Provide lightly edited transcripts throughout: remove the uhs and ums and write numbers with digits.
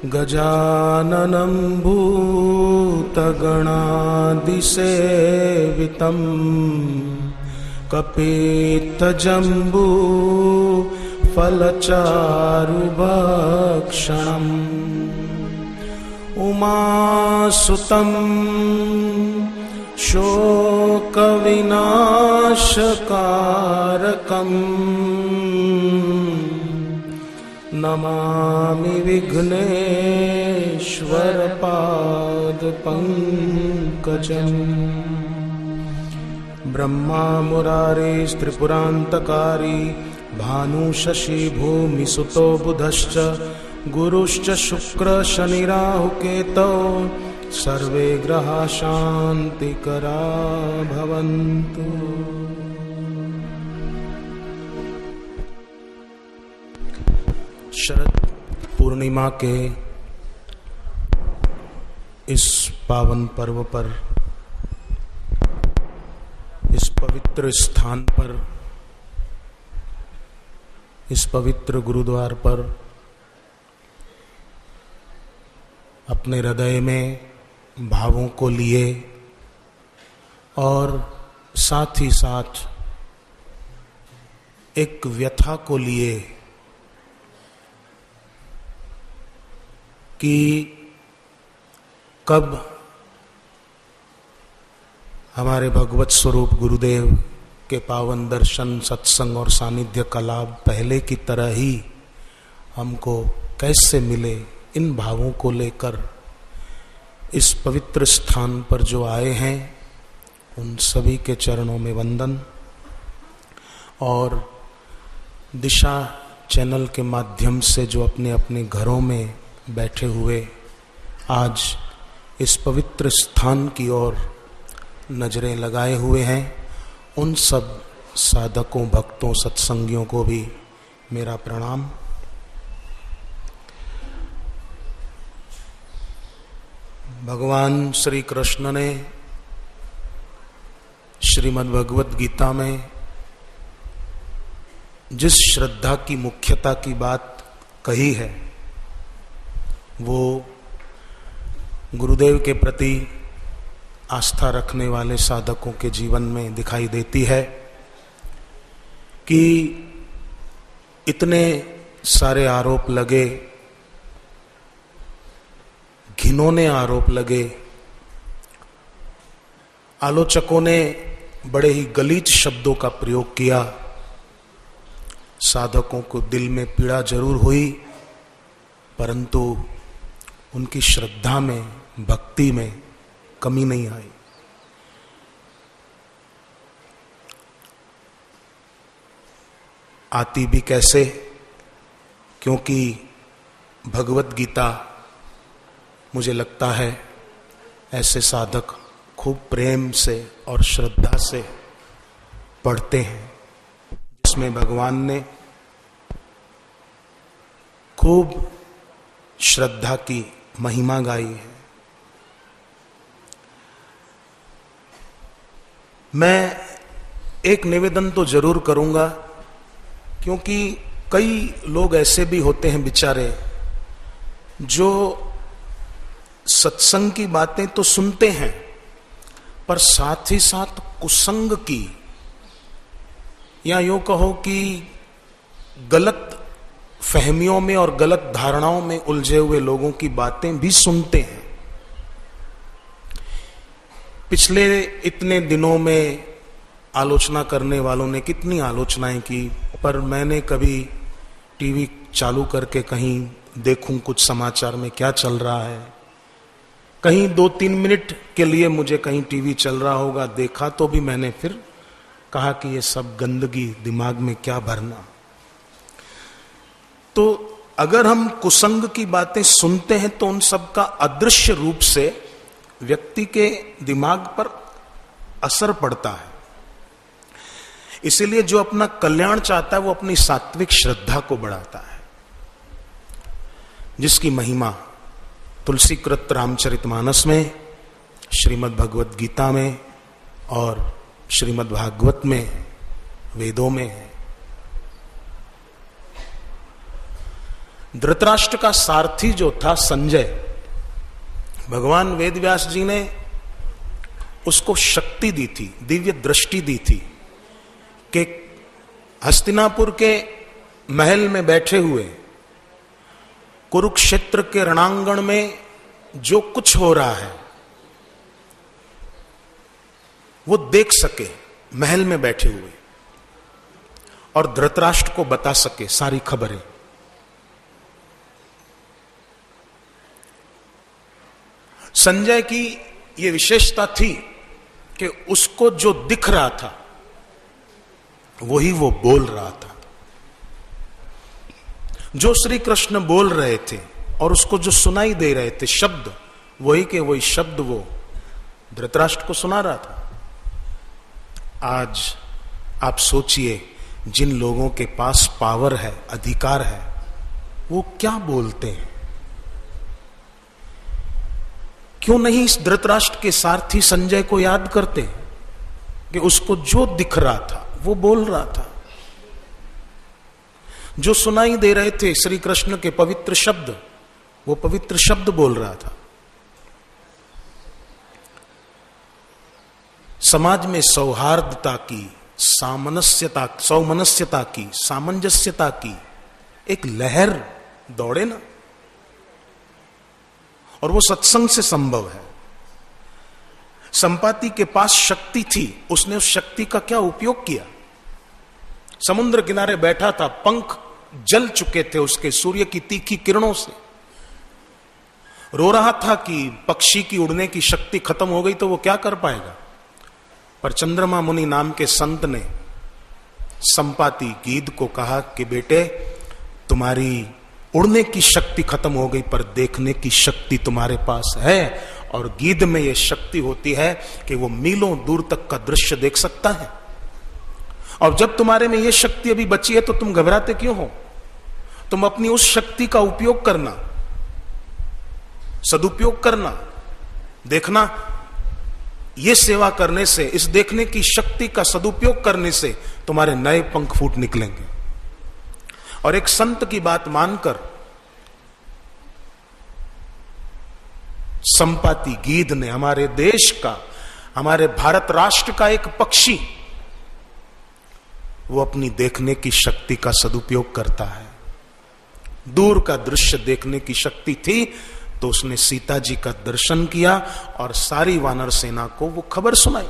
गजाननं भूतगणादिसेवितं कपित्थजम्बू फलचारुभक्षणम् उमासुतं शोकविनाशकारकम् नमामि विघ्नेश्वरपादपङ्कजम्। ब्रह्मा मुरारेस्त्रिपुरान्तकारी भानुशशि भूमिसुतो बुधश्च गुरुश्च शुक्र शनिराहुकेतौ सर्वे ग्रहा शान्तिकरा भवन्तु। शरद पूर्णिमा के इस पावन पर्व पर, इस पवित्र स्थान पर, इस पवित्र गुरुद्वार पर अपने हृदय में भावों को लिए और साथ ही साथ एक व्यथा को लिए कि कब हमारे भगवत स्वरूप गुरुदेव के पावन दर्शन, सत्संग और सानिध्य का लाभ पहले की तरह ही हमको कैसे मिले, इन भावों को लेकर इस पवित्र स्थान पर जो आए हैं उन सभी के चरणों में वंदन। और दिशा चैनल के माध्यम से जो अपने अपने घरों में बैठे हुए आज इस पवित्र स्थान की ओर नजरें लगाए हुए हैं, उन सब साधकों, भक्तों, सत्संगियों को भी मेरा प्रणाम। भगवान श्री कृष्ण ने श्रीमद् भगवत गीता में जिस श्रद्धा की मुख्यता की बात कही है वो गुरुदेव के प्रति आस्था रखने वाले साधकों के जीवन में दिखाई देती है कि इतने सारे आरोप लगे, घिनौने आरोप लगे, आलोचकों ने बड़े ही गलीच शब्दों का प्रयोग किया, साधकों को दिल में पीड़ा जरूर हुई, परंतु उनकी श्रद्धा में, भक्ति में कमी नहीं आई। आती भी कैसे? क्योंकि भगवत गीता मुझे लगता है ऐसे साधक खूब प्रेम से और श्रद्धा से पढ़ते हैं, जिसमें भगवान ने खूब श्रद्धा की महिमा गाई है। मैं एक निवेदन तो जरूर करूंगा, क्योंकि कई लोग ऐसे भी होते हैं बेचारे जो सत्संग की बातें तो सुनते हैं पर साथ ही साथ कुसंग की, या यूं कहो कि गलत फहमियों में और गलत धारणाओं में उलझे हुए लोगों की बातें भी सुनते हैं। पिछले इतने दिनों में आलोचना करने वालों ने कितनी आलोचनाएं की, पर मैंने कभी टीवी चालू करके कहीं देखूं कुछ समाचार में क्या चल रहा है, कहीं 2-3 मिनट के लिए मुझे कहीं टीवी चल रहा होगा देखा, तो भी मैंने फिर कहा कि ये सब गंदगी दिमाग में क्या भरना। तो अगर हम कुसंग की बातें सुनते हैं तो उन सब का अदृश्य रूप से व्यक्ति के दिमाग पर असर पड़ता है। इसीलिए जो अपना कल्याण चाहता है वो अपनी सात्विक श्रद्धा को बढ़ाता है, जिसकी महिमा तुलसीकृत रामचरितमानस में, श्रीमद् भगवत गीता में और श्रीमद् भागवत में, वेदों में है। धृतराष्ट्र का सारथी जो था संजय, भगवान वेदव्यास जी ने उसको शक्ति दी थी, दिव्य दृष्टि दी थी कि हस्तिनापुर के महल में बैठे हुए कुरुक्षेत्र के रणांगण में जो कुछ हो रहा है वो देख सके, महल में बैठे हुए, और धृतराष्ट्र को बता सके सारी खबरें। संजय की यह विशेषता थी कि उसको जो दिख रहा था वही वो बोल रहा था। जो श्री कृष्ण बोल रहे थे और उसको जो सुनाई दे रहे थे शब्द, वही के वही शब्द वो धृतराष्ट्र को सुना रहा था। आज आप सोचिए, जिन लोगों के पास पावर है, अधिकार है, वो क्या बोलते हैं। क्यों नहीं इस धृतराष्ट्र के सारथी संजय को याद करते कि उसको जो दिख रहा था वो बोल रहा था, जो सुनाई दे रहे थे श्री कृष्ण के पवित्र शब्द, वो पवित्र शब्द बोल रहा था। समाज में सौहार्दता की, सौमनस्यता की, सामंजस्यता की एक लहर दौड़े ना, और वो सत्संग से संभव है। संपाति के पास शक्ति थी, उसने उस शक्ति का क्या उपयोग किया। समुद्र किनारे बैठा था, पंख जल चुके थे उसके सूर्य की तीखी किरणों से, रो रहा था कि पक्षी की उड़ने की शक्ति खत्म हो गई तो वो क्या कर पाएगा। पर चंद्रमा मुनि नाम के संत ने संपाति गीध को कहा कि बेटे, तुम्हारी उड़ने की शक्ति खत्म हो गई पर देखने की शक्ति तुम्हारे पास है। और गीध में यह शक्ति होती है कि वो मीलों दूर तक का दृश्य देख सकता है। और जब तुम्हारे में यह शक्ति अभी बची है तो तुम घबराते क्यों हो। तुम अपनी उस शक्ति का उपयोग करना, सदुपयोग करना। देखना, ये सेवा करने से, इस देखने की शक्ति का सदुपयोग करने से तुम्हारे नए पंख फूट निकलेंगे। और एक संत की बात मानकर संपाति गीध ने, हमारे देश का, हमारे भारत राष्ट्र का एक पक्षी, वो अपनी देखने की शक्ति का सदुपयोग करता है। दूर का दृश्य देखने की शक्ति थी तो उसने सीता जी का दर्शन किया और सारी वानर सेना को वो खबर सुनाई।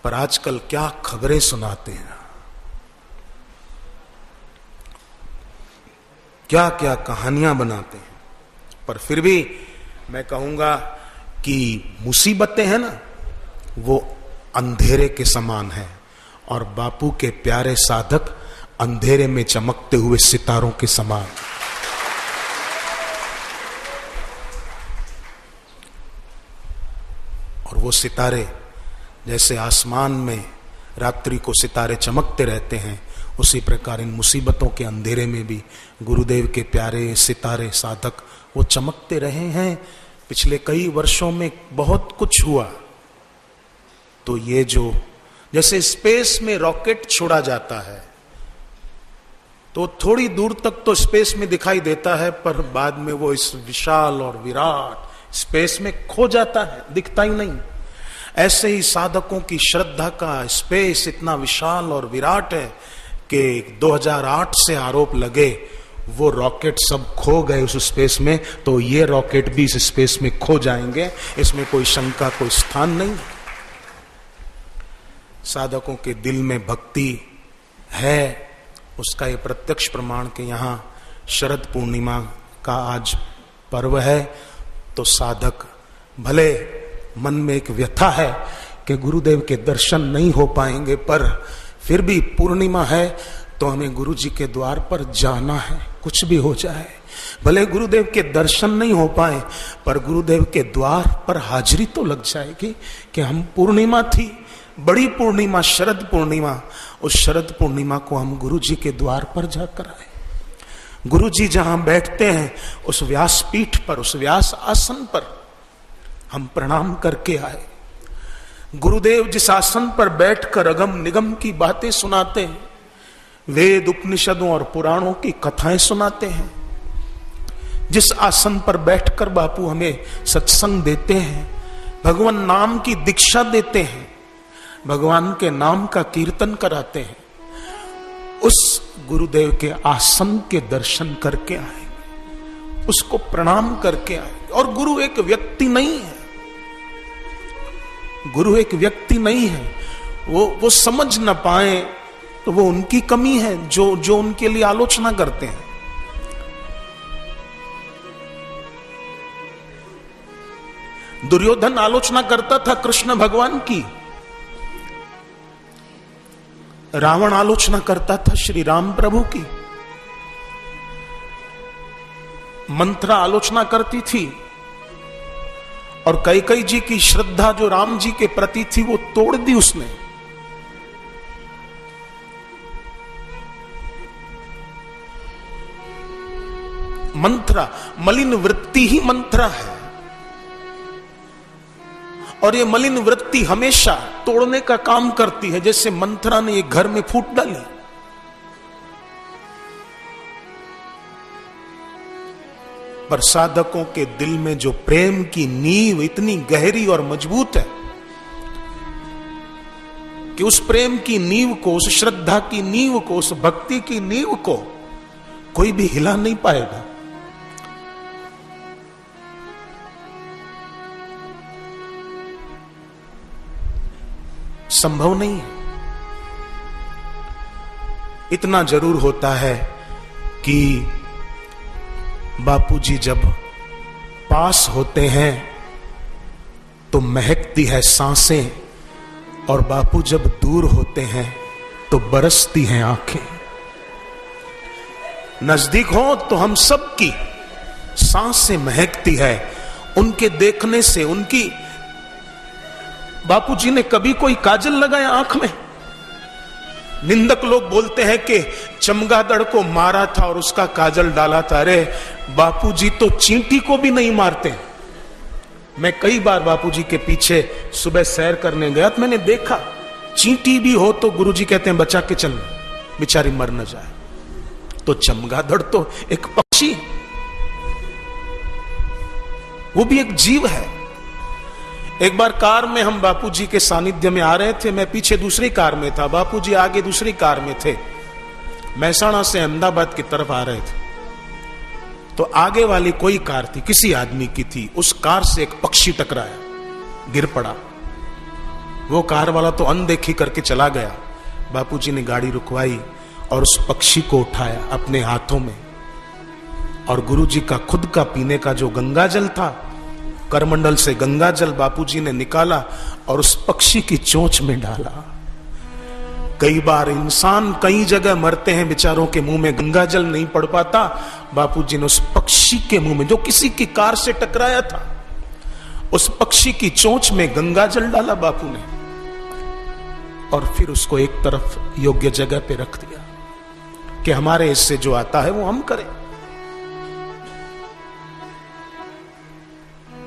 पर आजकल क्या खबरें सुनाते हैं, क्या क्या कहानियां बनाते हैं। पर फिर भी मैं कहूंगा कि मुसीबतें हैं ना, वो अंधेरे के समान है, और बापू के प्यारे साधक अंधेरे में चमकते हुए सितारों के समान। और वो सितारे जैसे आसमान में रात्रि को सितारे चमकते रहते हैं, उसी प्रकार इन मुसीबतों के अंधेरे में भी गुरुदेव के प्यारे सितारे साधक वो चमकते रहे हैं। पिछले कई वर्षों में बहुत कुछ हुआ। तो ये जो, जैसे स्पेस में रॉकेट छोड़ा जाता है तो थोड़ी दूर तक तो स्पेस में दिखाई देता है, पर बाद में वो इस विशाल और विराट स्पेस में खो जाता है, दिखता ही नहीं। ऐसे ही साधकों की श्रद्धा का स्पेस इतना विशाल और विराट है कि 2008 से आरोप लगे वो रॉकेट सब खो गए उस स्पेस में, तो ये रॉकेट भी इस स्पेस में खो जाएंगे, इसमें कोई शंका, कोई स्थान नहीं। साधकों के दिल में भक्ति है, उसका ये प्रत्यक्ष प्रमाण के यहाँ शरद पूर्णिमा का आज पर्व है, तो साधक भले मन में एक व्यथा है कि गुरुदेव के दर्शन नहीं हो पाएंगे, पर फिर भी पूर्णिमा है तो हमें गुरु जी के द्वार पर जाना है, कुछ भी हो जाए। भले गुरुदेव के दर्शन नहीं हो पाए पर गुरुदेव के द्वार पर हाजिरी तो लग जाएगी कि हम, पूर्णिमा थी, बड़ी पूर्णिमा, शरद पूर्णिमा, उस शरद पूर्णिमा को हम गुरु जी के द्वार पर जाकर आए। गुरु जी जहां बैठते हैं उस व्यासपीठ पर, उस व्यास आसन पर हम प्रणाम करके आए। गुरुदेव जिस आसन पर बैठकर अगम निगम की बातें सुनाते हैं, वेद उपनिषदों और पुराणों की कथाएं सुनाते हैं। जिस आसन पर बैठकर बापू हमें सत्संग देते हैं, भगवान नाम की दीक्षा देते हैं, भगवान के नाम का कीर्तन कराते हैं, उस गुरुदेव के आसन के दर्शन करके आए, उसको प्रणाम करके आए। और गुरु एक व्यक्ति नहीं है, गुरु एक व्यक्ति नहीं है। वो समझ न पाए तो वो उनकी कमी है जो उनके लिए आलोचना करते हैं। दुर्योधन आलोचना करता था कृष्ण भगवान की, रावण आलोचना करता था श्री राम प्रभु की, मंत्रा आलोचना करती थी, और कैकेयी जी की श्रद्धा जो राम जी के प्रति थी वो तोड़ दी उसने। मंत्रा, मलिन वृत्ति ही मंत्रा है, और ये मलिन वृत्ति हमेशा तोड़ने का काम करती है। जैसे मंत्रा ने एक घर में फूट डाली, पर साधकों के दिल में जो प्रेम की नींव इतनी गहरी और मजबूत है कि उस प्रेम की नींव को, उस श्रद्धा की नींव को, उस भक्ति की नींव को कोई भी हिला नहीं पाएगा। संभव नहीं है। इतना जरूर होता है कि बापूजी जब पास होते हैं तो महकती है सांसें, और बापू जब दूर होते हैं तो बरसती हैं आंखें। नजदीक हो तो हम सब की सांसें महकती है उनके देखने से। उनकी, बापूजी ने कभी कोई काजल लगाया आंख में? निंदक लोग बोलते हैं कि चमगादड़ को मारा था और उसका काजल डाला था। अरे बापूजी तो चींटी को भी नहीं मारते। मैं कई बार बापूजी के पीछे सुबह सैर करने गया तो मैंने देखा, चींटी भी हो तो गुरुजी कहते हैं बचा के चल, बेचारी मर न जाए। तो चमगादड़ तो एक पक्षी, वो भी एक जीव है। एक बार कार में हम बापूजी के सानिध्य में आ रहे थे, मैं पीछे दूसरी कार में था, बापूजी आगे दूसरी कार में थे। महसाणा से अहमदाबाद की तरफ आ रहे थे, तो आगे वाली कोई कार थी, किसी आदमी की थी, उस कार से एक पक्षी टकराया, गिर पड़ा। वो कार वाला तो अनदेखी करके चला गया। बापूजी ने गाड़ी रुकवाई और उस पक्षी को उठाया अपने हाथों में, और गुरुजी का खुद का पीने का जो गंगा जल था, करमंडल से गंगा जल बापूजी ने निकाला और उस पक्षी की चोंच में डाला। कई बार इंसान कई जगह मरते हैं, बेचारों के मुंह में गंगा जल नहीं पड़ पाता। बापूजी ने उस पक्षी के मुंह में, जो किसी की कार से टकराया था, उस पक्षी की चोंच में गंगा जल डाला बापू ने, और फिर उसको एक तरफ योग्य जगह पे रख दिया कि हमारे हिस्से जो आता है वो हम करें।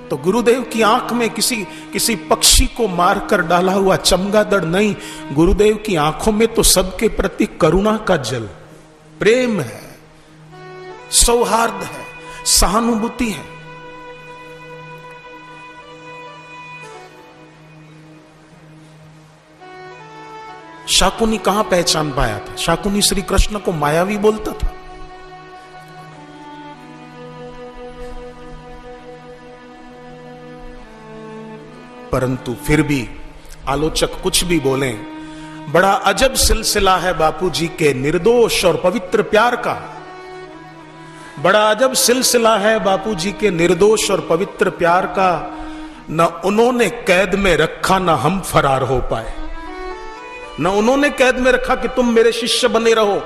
तो गुरुदेव की आंख में किसी पक्षी को मारकर डाला हुआ चमगादड़ नहीं, गुरुदेव की आंखों में तो सबके प्रति करुणा का जल, प्रेम है, सौहार्द है, सहानुभूति है। शाकुनी कहां पहचान पाया था? शाकुनी श्री कृष्ण को मायावी बोलता था। परंतु फिर भी आलोचक कुछ भी बोलें, बड़ा अजब सिलसिला है बापूजी के निर्दोष और पवित्र प्यार का। बड़ा अजब सिलसिला है बापूजी के निर्दोष और पवित्र प्यार का। न उन्होंने कैद में रखा, न हम फरार हो पाए। न उन्होंने कैद में रखा कि तुम मेरे शिष्य बने रहो।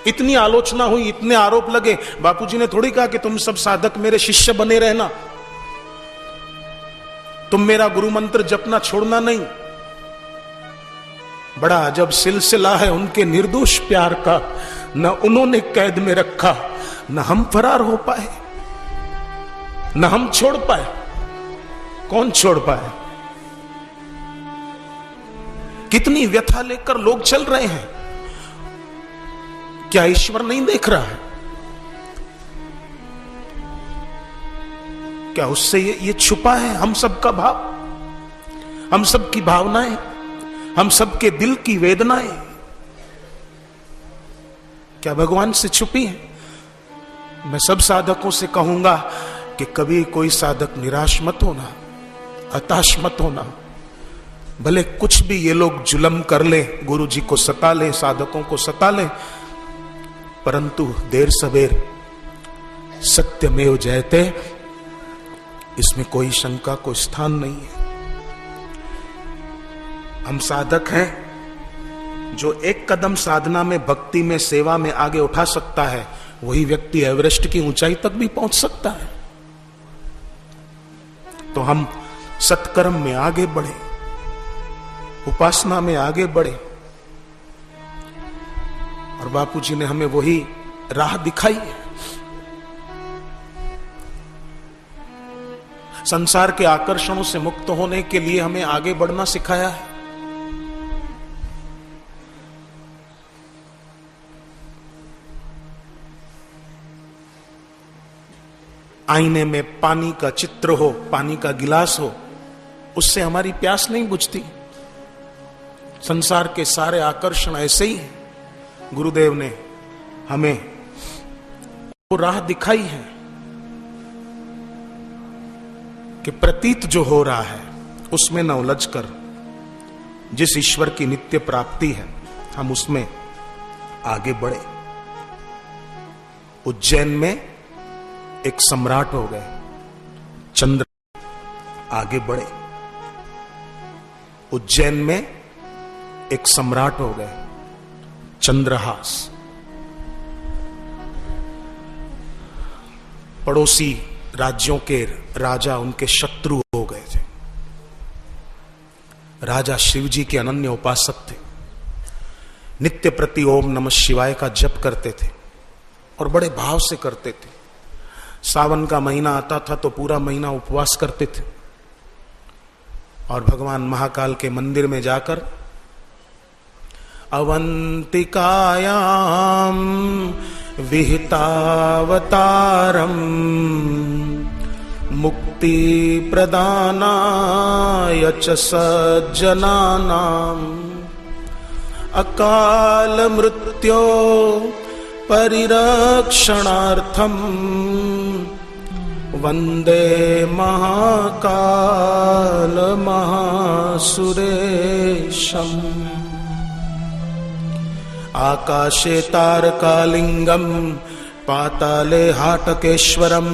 इतनी आलोचना हुई, इतने आरोप लगे, बापूजी ने थोड़ी कहा कि तुम सब साधक मेरे शिष्य बने रहना, तुम मेरा गुरु मंत्र जपना छोड़ना नहीं। बड़ा अजब सिलसिला है उनके निर्दोष प्यार का। न उन्होंने कैद में रखा, न हम फरार हो पाए, न हम छोड़ पाए। कौन छोड़ पाए? कितनी व्यथा लेकर लोग चल रहे हैं। क्या ईश्वर नहीं देख रहा है? क्या उससे ये छुपा है? हम सबका भाव, हम सबकी भावनाएं, हम सबके दिल की वेदनाएं क्या भगवान से छुपी हैं? मैं सब साधकों से कहूंगा कि कभी कोई साधक निराश मत होना, हताश मत होना। भले कुछ भी ये लोग जुल्म कर ले, गुरु जी को सता ले, साधकों को सता ले, परंतु देर सवेर सत्यमेव जयते, इसमें कोई शंका को स्थान नहीं है। हम साधक हैं। जो एक कदम साधना में, भक्ति में, सेवा में आगे उठा सकता है, वही व्यक्ति एवरेस्ट की ऊंचाई तक भी पहुंच सकता है। तो हम सत्कर्म में आगे बढ़े, उपासना में आगे बढ़े, और बापू जी ने हमें वही राह दिखाई है। संसार के आकर्षणों से मुक्त होने के लिए हमें आगे बढ़ना सिखाया है। आईने में पानी का चित्र हो, पानी का गिलास हो, उससे हमारी प्यास नहीं बुझती। संसार के सारे आकर्षण ऐसे ही हैं। गुरुदेव ने हमें वो राह दिखाई है कि प्रतीत जो हो रहा है उसमें न उलझकर जिस ईश्वर की नित्य प्राप्ति है, हम उसमें आगे बढ़े। उज्जैन में एक सम्राट हो गए, चंद्र, आगे बढ़े। उज्जैन में एक सम्राट हो गए, चंद्रहास। पड़ोसी राज्यों के राजा उनके शत्रु हो गए थे। राजा शिवजी के अनन्य उपासक थे, नित्य प्रति ओम नमः शिवाय का जप करते थे और बड़े भाव से करते थे। सावन का महीना आता था तो पूरा महीना उपवास करते थे और भगवान महाकाल के मंदिर में जाकर अवंतिकायाम विहितावतारम मुक्ति प्रदानाय च सज्जनानाम अकाल मृत्यो परिरक्षणार्थम वंदे महाकाल महासुरेशम। आकाशे तारकालिंगम पाताले हाटकेश्वरम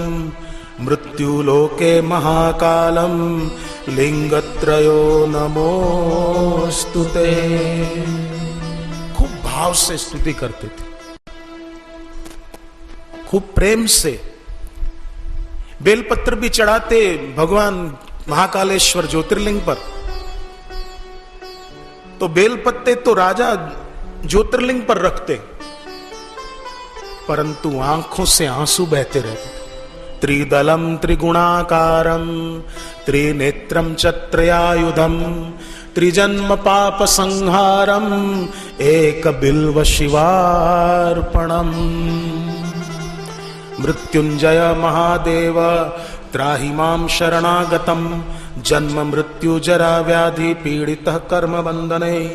मृत्युलोके महाकालम लिंगत्रयो नमोस्तुते। खूब भाव से स्तुति करते थे, खूब प्रेम से। बेलपत्र भी चढ़ाते भगवान महाकालेश्वर ज्योतिर्लिंग पर। तो बेलपत्ते तो राजा ज्योतिर्लिंग पर रखते, परंतु आंखों से आंसू बहते रहते। त्रिदलम त्रिगुणाकारम त्रिनेत्रम चत्रयायुधम त्रिजन्म पाप संहारम एक बिल्व शिवार्पणम। मृत्युंजय महादेव त्राहि मां शरणागतम जन्म मृत्यु जरा व्याधि पीड़ितः कर्म बंधने।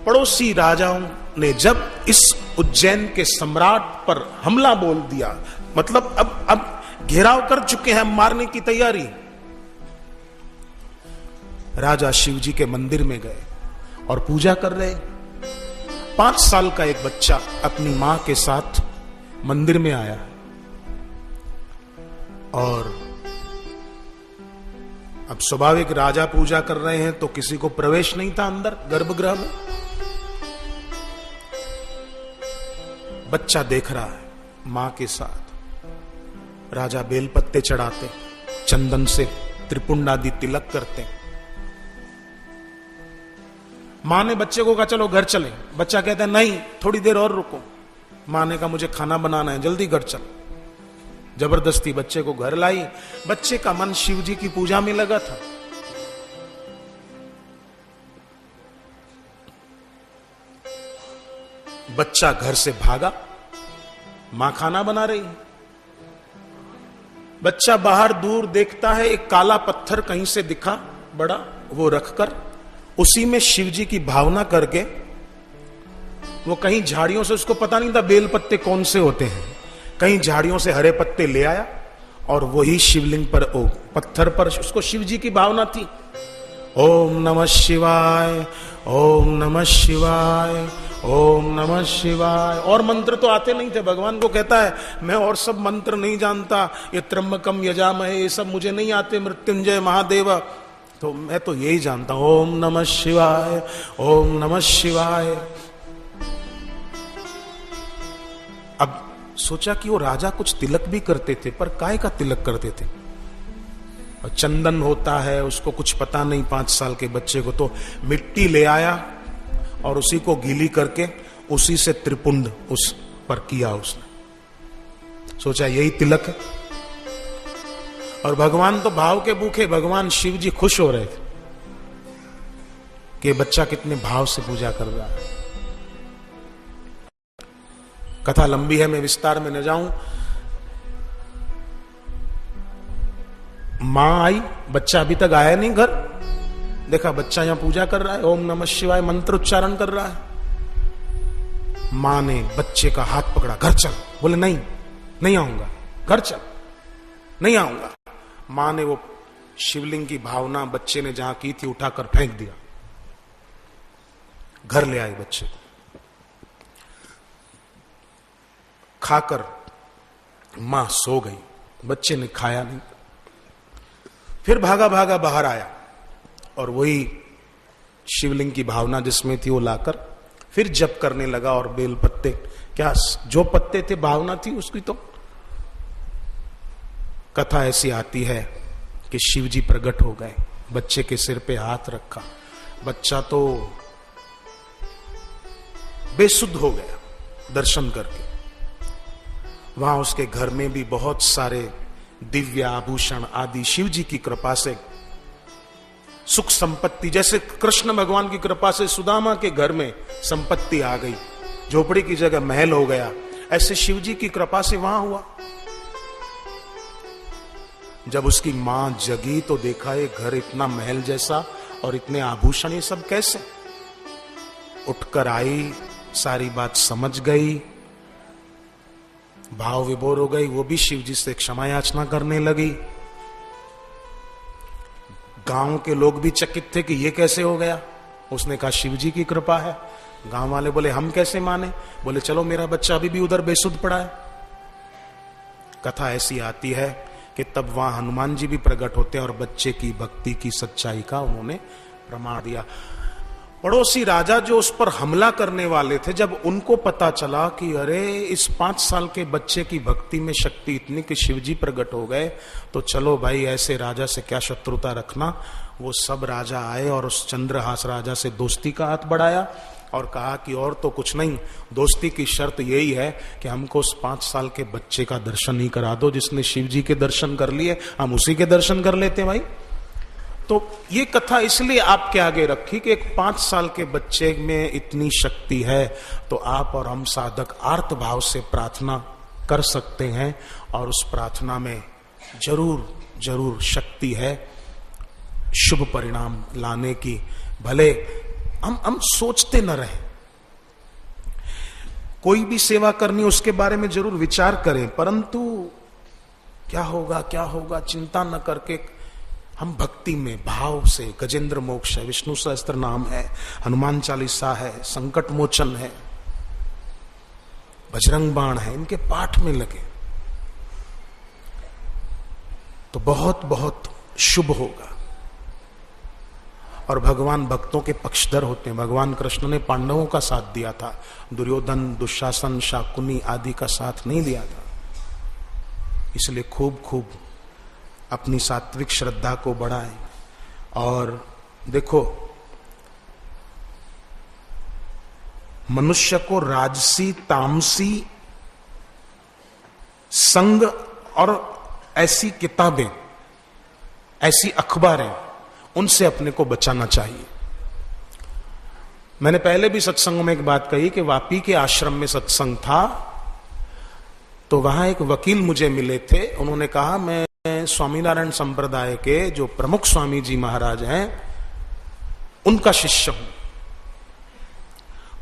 पड़ोसी राजाओं ने जब इस उज्जैन के सम्राट पर हमला बोल दिया, मतलब अब घेराव कर चुके हैं, मारने की तैयारी, राजा शिवजी के मंदिर में गए और पूजा कर रहे। 5 साल का एक बच्चा अपनी मां के साथ मंदिर में आया और अब स्वाभाविक राजा पूजा कर रहे हैं तो किसी को प्रवेश नहीं था अंदर गर्भगृह में। बच्चा देख रहा है मां के साथ राजा बेलपत्ते चढ़ाते, चंदन से त्रिपुंड आदि तिलक करते। मां ने बच्चे को कहा चलो घर चले। बच्चा कहता है नहीं, थोड़ी देर और रुको। मां ने कहा मुझे खाना बनाना है, जल्दी घर चल। जबरदस्ती बच्चे को घर लाई। बच्चे का मन शिव जी की पूजा में लगा था। बच्चा घर से भागा, मां खाना बना रही है। बच्चा बाहर दूर देखता है, एक काला पत्थर कहीं से दिखा बड़ा, वो रखकर उसी में शिव जी की भावना करके, वो कहीं झाड़ियों से, उसको पता नहीं था बेल पत्ते कौन से होते हैं, कहीं झाड़ियों से हरे पत्ते ले आया और वही शिवलिंग पर, पत्थर पर उसको शिव जी की भावना थी। ओम नमः शिवाय, ओम नमः शिवाय, ओम नमः शिवाय। और मंत्र तो आते नहीं थे। भगवान को कहता है मैं और सब मंत्र नहीं जानता, ये त्र्यंबकम यजामहे ये सब मुझे नहीं आते, मृत्युंजय महादेव, तो मैं तो यही जानता हूं, ओम नमः शिवाय, ओम नमः शिवाय। अब सोचा कि वो राजा कुछ तिलक भी करते थे, पर काय का तिलक करते थे? और चंदन होता है, उसको कुछ पता नहीं 5 साल के बच्चे को, तो मिट्टी ले आया और उसी को गीली करके उसी से त्रिपुंड उस पर किया उसने। सोचा यही तिलक है। और भगवान तो भाव के भूखे, भगवान शिव जी खुश हो रहे थे कि बच्चा कितने भाव से पूजा कर रहा है। कथा लंबी है, मैं विस्तार में न जाऊं। मां आई, बच्चा अभी तक आया नहीं घर, देखा बच्चा यहां पूजा कर रहा है, ओम नमः शिवाय मंत्र उच्चारण कर रहा है। मां ने बच्चे का हाथ पकड़ा, घर चल। बोले नहीं, नहीं आऊंगा, घर चल, नहीं आऊंगा। मां ने वो शिवलिंग की भावना बच्चे ने जहां की थी उठाकर फेंक दिया, घर ले आई बच्चे को। खाकर मां सो गई, बच्चे ने खाया नहीं। फिर भागा भागा बाहर आया और वही शिवलिंग की भावना जिसमें थी वो लाकर फिर जप करने लगा। और बेल पत्ते, क्या जो पत्ते थे भावना थी उसकी। तो कथा ऐसी आती है कि शिव जी प्रकट हो गए, बच्चे के सिर पे हाथ रखा, बच्चा तो बेसुध हो गया दर्शन करके। वहां उसके घर में भी बहुत सारे दिव्य आभूषण आदि शिव जी की कृपा से सुख संपत्ति, जैसे कृष्ण भगवान की कृपा से सुदामा के घर में संपत्ति आ गई, झोपड़ी की जगह महल हो गया, ऐसे शिव जी की कृपा से वहां हुआ। जब उसकी मां जगी तो देखा ये घर इतना महल जैसा और इतने आभूषण, ये सब कैसे? उठकर आई, सारी बात समझ गई, भाव विभोर हो गई। वो भी शिव जी से क्षमा याचना करने लगी। गांव के लोग भी चकित थे कि ये कैसे हो गया। उसने कहा शिव जी की कृपा है। गांव वाले बोले हम कैसे माने? बोले चलो मेरा बच्चा अभी भी उधर बेसुध पड़ा है। कथा ऐसी आती है कि तब वहां हनुमान जी भी प्रकट होते हैं और बच्चे की भक्ति की सच्चाई का उन्होंने प्रमाण दिया। पड़ोसी राजा जो उस पर हमला करने वाले थे, जब उनको पता चला कि अरे इस 5 साल के बच्चे की भक्ति में शक्ति इतनी कि शिवजी प्रकट हो गए, तो चलो भाई ऐसे राजा से क्या शत्रुता रखना। वो सब राजा आए और उस चंद्रहास राजा से दोस्ती का हाथ बढ़ाया और कहा कि और तो कुछ नहीं, दोस्ती की शर्त यही है कि हमको उस 5 साल के बच्चे का दर्शन ही करा दो। जिसने शिव जी के दर्शन कर लिए हम उसी के दर्शन कर लेते भाई। तो ये कथा इसलिए आपके आगे रखी कि एक 5 साल के बच्चे में इतनी शक्ति है, तो आप और हम साधक आर्त भाव से प्रार्थना कर सकते हैं और उस प्रार्थना में जरूर जरूर शक्ति है शुभ परिणाम लाने की। भले हम सोचते न रहे, कोई भी सेवा करनी उसके बारे में जरूर विचार करें, परंतु क्या होगा चिंता न करके हम भक्ति में भाव से, गजेंद्र मोक्ष है, विष्णु सहस्त्र नाम है, हनुमान चालीसा है, संकट मोचन है, बजरंग बाण है, इनके पाठ में लगे तो बहुत बहुत शुभ होगा। और भगवान भक्तों के पक्षधर होते हैं। भगवान कृष्ण ने पांडवों का साथ दिया था, दुर्योधन, दुशासन, शाकुनी आदि का साथ नहीं दिया था। इसलिए खूब खूब अपनी सात्विक श्रद्धा को बढ़ाएं। और देखो, मनुष्य को राजसी, तामसी संग और ऐसी किताबें, ऐसी अखबारें, उनसे अपने को बचाना चाहिए। मैंने पहले भी सत्संगों में एक बात कही कि वापी के आश्रम में सत्संग था, तो वहां एक वकील मुझे मिले थे। उन्होंने कहा मैं स्वामीनारायण संप्रदाय के जो प्रमुख स्वामी जी महाराज हैं उनका शिष्य हूं।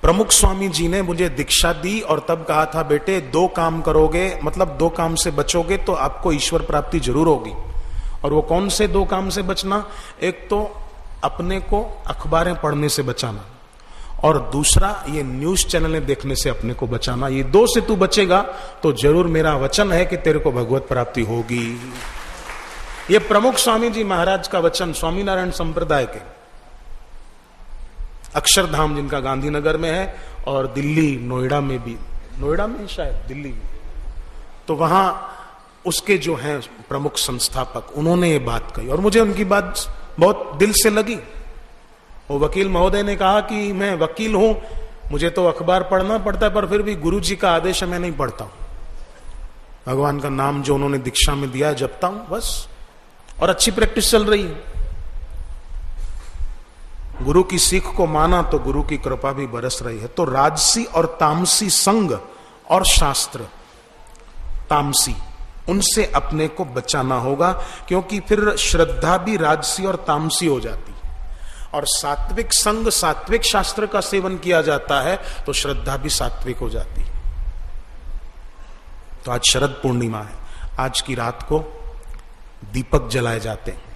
प्रमुख स्वामी जी ने मुझे दीक्षा दी और तब कहा था, बेटे 2 काम करोगे, मतलब 2 काम से बचोगे तो आपको ईश्वर प्राप्ति जरूर होगी। और वो कौन से 2 काम से बचना? एक तो अपने को अखबारें पढ़ने से बचाना, और दूसरा ये न्यूज चैनलें देखने से अपने को बचाना। ये 2 से तू बचेगा तो जरूर मेरा वचन है कि तेरे को भगवत प्राप्ति होगी। ये प्रमुख स्वामी जी महाराज का वचन, स्वामीनारायण संप्रदाय के, अक्षरधाम जिनका गांधीनगर में है और दिल्ली नोएडा में भी, नोएडा में शायद दिल्ली में, तो वहां उसके जो हैं प्रमुख संस्थापक, उन्होंने ये बात कही और मुझे उनकी बात बहुत दिल से लगी। वो वकील महोदय ने कहा कि मैं वकील हूं, मुझे तो अखबार पढ़ना पड़ता है, पर फिर भी गुरु जी का आदेश है, मैं नहीं पढ़ता हूं। भगवान का नाम जो उन्होंने दीक्षा में दिया जपता हूं बस, और अच्छी प्रैक्टिस चल रही है। गुरु की सीख को माना तो गुरु की कृपा भी बरस रही है। तो राजसी और तामसी संग और शास्त्र, तामसी, उनसे अपने को बचाना होगा, क्योंकि फिर श्रद्धा भी राजसी और तामसी हो जाती है। और सात्विक संग, सात्विक शास्त्र का सेवन किया जाता है तो श्रद्धा भी सात्विक हो जाती है। तो आज शरद पूर्णिमा है, आज की रात को दीपक जलाए जाते हैं।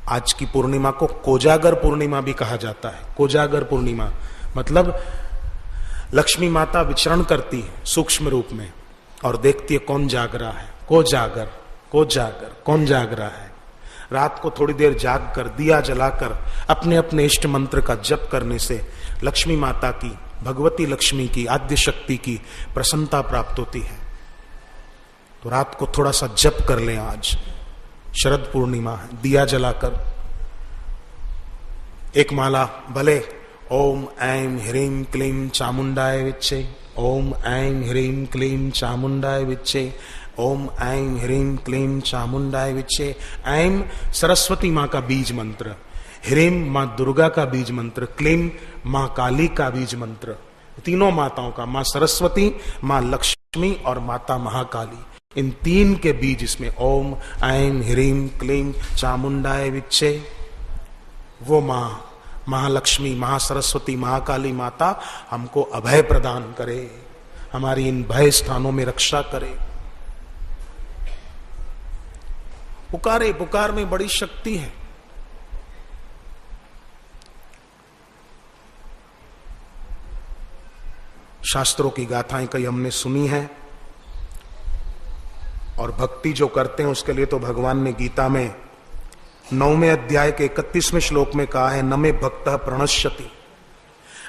आज की पूर्णिमा को कोजागर पूर्णिमा भी कहा जाता है। कोजागर पूर्णिमा मतलब लक्ष्मी माता विचरण करती है सूक्ष्म रूप में और देखती है कौन जाग रहा है। कोजागर, कोजागर, कौन जाग रहा है। रात को थोड़ी देर जाग कर दिया जलाकर अपने अपने इष्ट मंत्र का जप करने से लक्ष्मी माता की, भगवती लक्ष्मी की, आद्य शक्ति की प्रसन्नता प्राप्त होती है। तो रात को थोड़ा सा जप कर लें। आज शरद पूर्णिमा है, दिया जलाकर एक माला भले ओम ऐं ह्रीं क्लीं चामुंडाय विच्चे, ओम ऐं ह्रीं क्लीं चामुंडाय विच्चे, ओम ऐं ह्रीं क्लीं चामुंडाय विच्चे। ऐं सरस्वती माँ का बीज मंत्र, ह्रीं माँ दुर्गा का बीज मंत्र, क्लीं माँ काली का बीज मंत्र, तीनों माताओं का, माँ सरस्वती, माँ लक्ष्मी और माता महाकाली, इन 3 के बीज इसमें ओम ऐं ह्रीं क्लीं चामुंडाय विच्चे। वो माँ महालक्ष्मी, महासरस्वती, महाकाली माता हमको अभय प्रदान करे, हमारी इन भय स्थानों में रक्षा करे। पुकारे, पुकार में बड़ी शक्ति है। शास्त्रों की गाथाएं कई हमने सुनी है और भक्ति जो करते हैं उसके लिए तो भगवान ने गीता में 9वें अध्याय के 31वें श्लोक में कहा है, न मे भक्तः प्रणश्यति।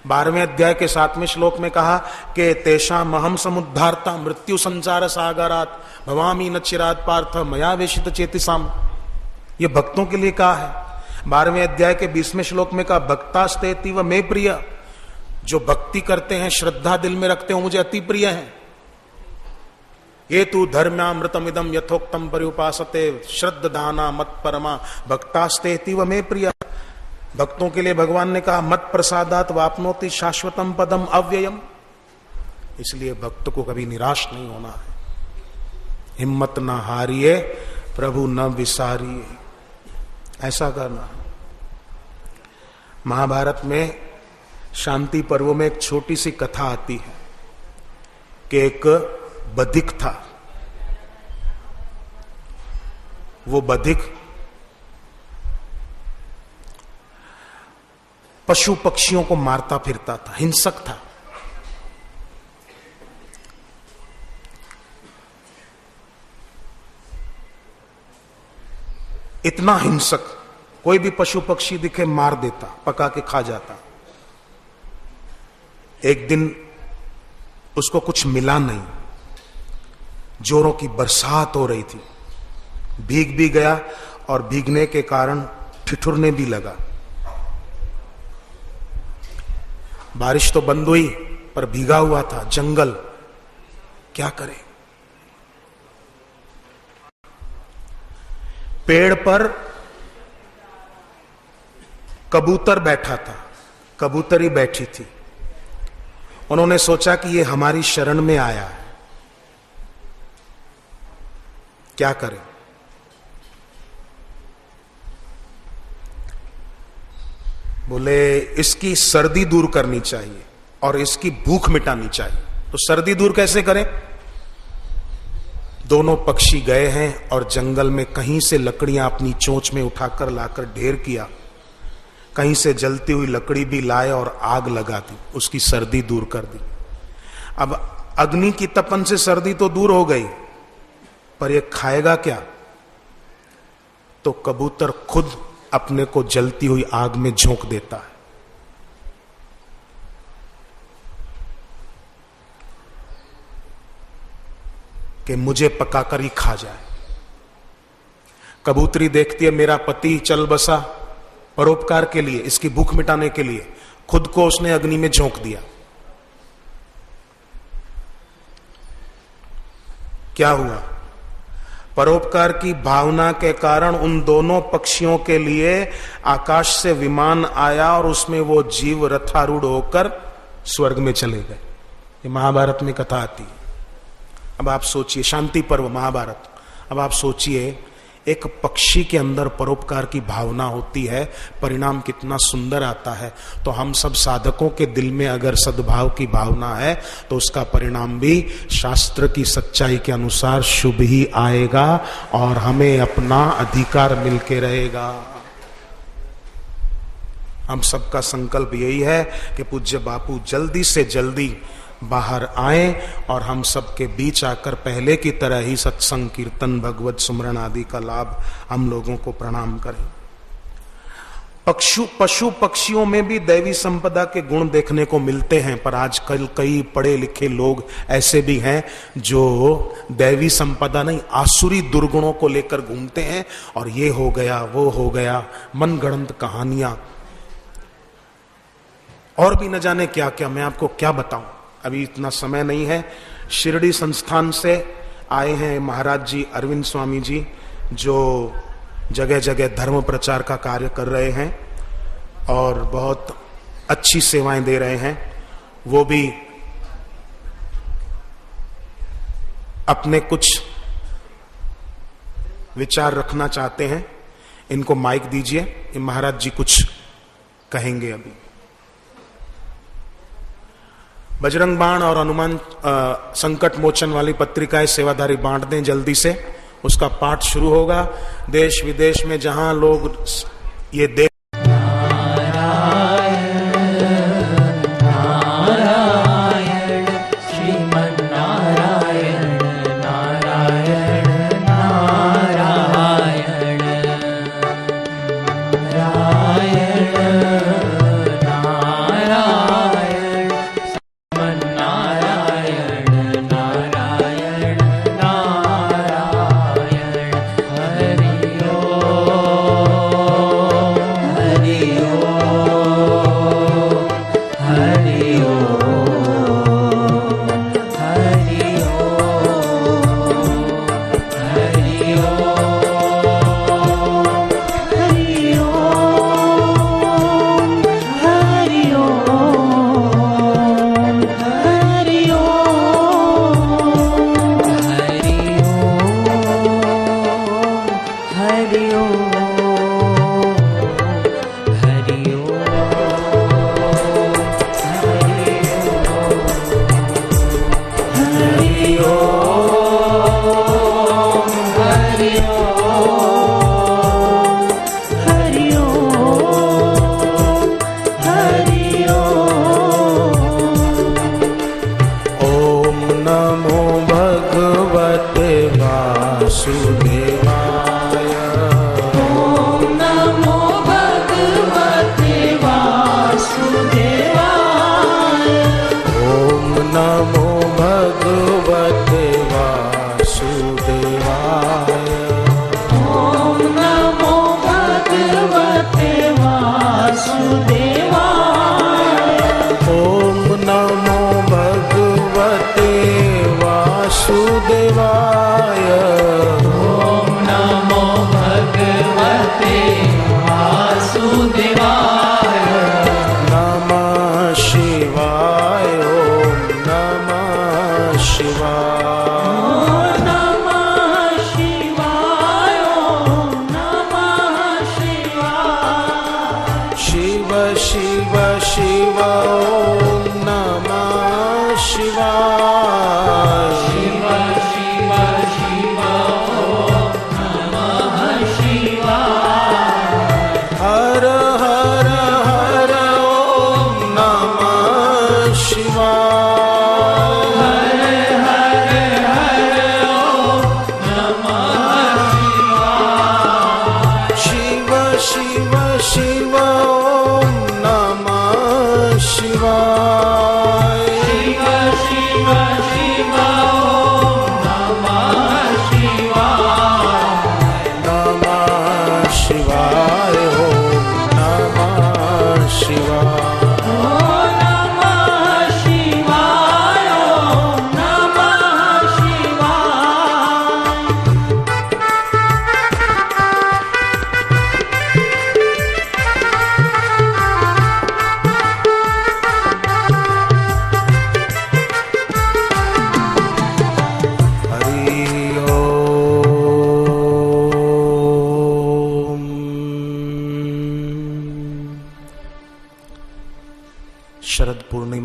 12वें अध्याय के 7वें श्लोक में कहा कि तेषाम अहम समुद्धारता मृत्यु संसार सागरात भवामी न चिरात पार्थ मया वेशित चेतिसाम। ये भक्तों के लिए कहा है। 12वें अध्याय के 20वें श्लोक में कहा भक्तास्तेति व मे प्रिय, जो भक्ति करते हैं, श्रद्धा दिल में रखते हो, मुझे अति प्रिय है। ये तू धर्म्यामृतमिदम यथोक्तम पर्युपासते श्रद्धाना मत परमा भक्तास्तेति व मे प्रिय। भक्तों के लिए भगवान ने कहा मत प्रसादात वापनोति शाश्वतम पदम अव्ययम। इसलिए भक्त को कभी निराश नहीं होना है। हिम्मत न हारिए प्रभु न विसारिए, ऐसा करना। महाभारत में शांति पर्व में एक छोटी सी कथा आती है कि एक बधिक था। वो बधिक पशु पक्षियों को मारता फिरता था, हिंसक था। इतना हिंसक, कोई भी पशु पक्षी दिखे मार देता, पका के खा जाता। एक दिन उसको कुछ मिला नहीं, जोरों की बरसात हो रही थी, भीग भी गया और भीगने के कारण ठिठुरने भी लगा। बारिश तो बंद हुई पर भीगा हुआ था, जंगल, क्या करे। पेड़ पर कबूतर बैठा था, कबूतरी बैठी थी। उन्होंने सोचा कि ये हमारी शरण में आया है, क्या करें। बोले इसकी सर्दी दूर करनी चाहिए और इसकी भूख मिटानी चाहिए। तो सर्दी दूर कैसे करें? दोनों पक्षी गए हैं और जंगल में कहीं से लकड़ियां अपनी चोंच में उठाकर लाकर ढेर किया, कहीं से जलती हुई लकड़ी भी लाए और आग लगा दी, उसकी सर्दी दूर कर दी। अब अग्नि की तपन से सर्दी तो दूर हो गई, पर ये खाएगा क्या? तो कबूतर खुद अपने को जलती हुई आग में झोंक देता है। कि मुझे पकाकर ही खा जाए। कबूतरी देखती है मेरा पति चल बसा परोपकार के लिए, इसकी भूख मिटाने के लिए, खुद को उसने अग्नि में झोंक दिया। क्या हुआ? परोपकार की भावना के कारण उन दोनों पक्षियों के लिए आकाश से विमान आया और उसमें वो जीव रथारूढ़ होकर स्वर्ग में चले गए। ये महाभारत में कथा आती है। अब आप सोचिए, शांति पर्व महाभारत, अब आप सोचिए एक पक्षी के अंदर परोपकार की भावना होती है, परिणाम कितना सुंदर आता है। तो हम सब साधकों के दिल में अगर सद्भाव की भावना है तो उसका परिणाम भी शास्त्र की सच्चाई के अनुसार शुभ ही आएगा और हमें अपना अधिकार मिलके रहेगा। हम सबका संकल्प यही है कि पूज्य बापू जल्दी से जल्दी बाहर आए और हम सबके बीच आकर पहले की तरह ही सत्संग, कीर्तन, भगवत सुमरण आदि का लाभ हम लोगों को प्रणाम करें। पशु पक्षियों में भी दैवी संपदा के गुण देखने को मिलते हैं, पर आजकल कई पढ़े लिखे लोग ऐसे भी हैं जो दैवी संपदा नहीं आसुरी दुर्गुणों को लेकर घूमते हैं और ये हो गया वो हो गया, मनगढ़ंत कहानियां और भी न जाने क्या क्या। मैं आपको क्या बताऊं, अभी इतना समय नहीं है। शिरडी संस्थान से आए हैं महाराज जी अरविंद स्वामी जी, जो जगह जगह धर्म प्रचार का कार्य कर रहे हैं और बहुत अच्छी सेवाएं दे रहे हैं। वो भी अपने कुछ विचार रखना चाहते हैं। इनको माइक दीजिए, ये महाराज जी कुछ कहेंगे। अभी बजरंग बाण और हनुमान संकट मोचन वाली पत्रिकाएं सेवाधारी बांट दें जल्दी से, उसका पाठ शुरू होगा। देश विदेश में जहां लोग ये देख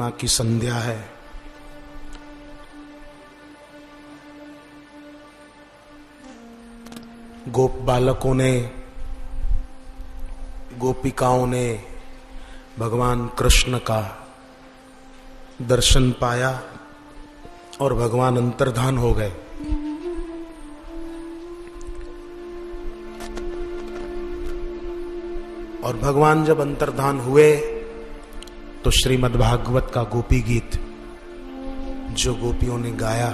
पूर्णिमा की संध्या है। गोप बालकों ने, गोपिकाओं ने भगवान कृष्ण का दर्शन पाया और भगवान अंतर्धान हो गए। और भगवान जब अंतर्धान हुए तो श्रीमद् भागवत का गोपी गीत जो गोपियों ने गाया,